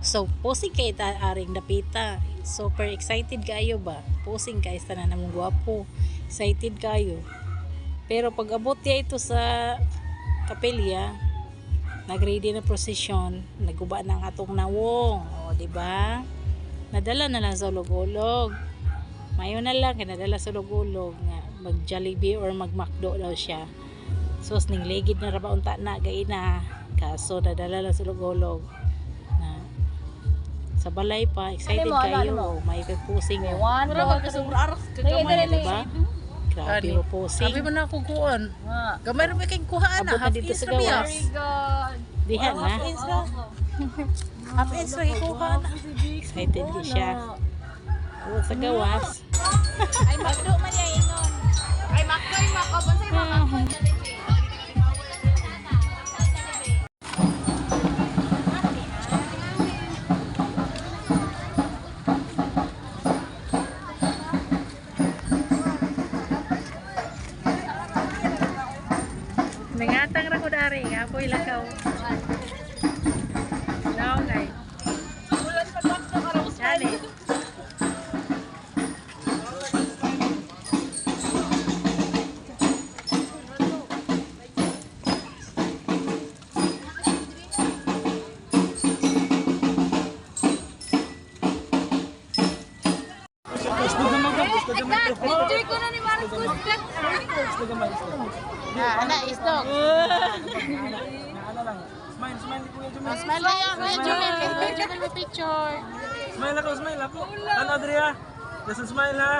So, posing kay ta aring dapita. Super excited kayo ba? Posing kay sa namong gwapo. Excited kayo. Pero pag abot niya ito sa kapilya, nagready na prosesyon, naguba na ang atong nawong. O, di ba? Nadala na lang sa ulog-ulog. Mayo na lang kay nadala sa ulog-ulog nga mag Jollibee or mag McDo daw siya. So, ning legid na ra ba unta na gaina. Kaso nadala lang sa ulog-ulog. Sa balay pa, excited kayo. May pusing mo. Mura magkasubra aras kagamay. Diba? Grabe mo pusing. Sabi mo na ako kuhan. Gamay rin may kayong kuhaan na. Abot na dito sa gawas. Dihan na. Half inch lang ikuha na. Excited din siya. Abot sa gawas. Ay, magdo man yan ingon. Ay, makdoy mo ako. Bansay mo makdoy. Nangatang ra ko dari. Apoy lakaw. Now, ngay. Dali. Enjoy ko na ni Marcos. Anak, isdog. Smile kayo. Kuya Jumel. Kuya Jumel may picture. Smile ako. Ano, Adria? Just smile ha.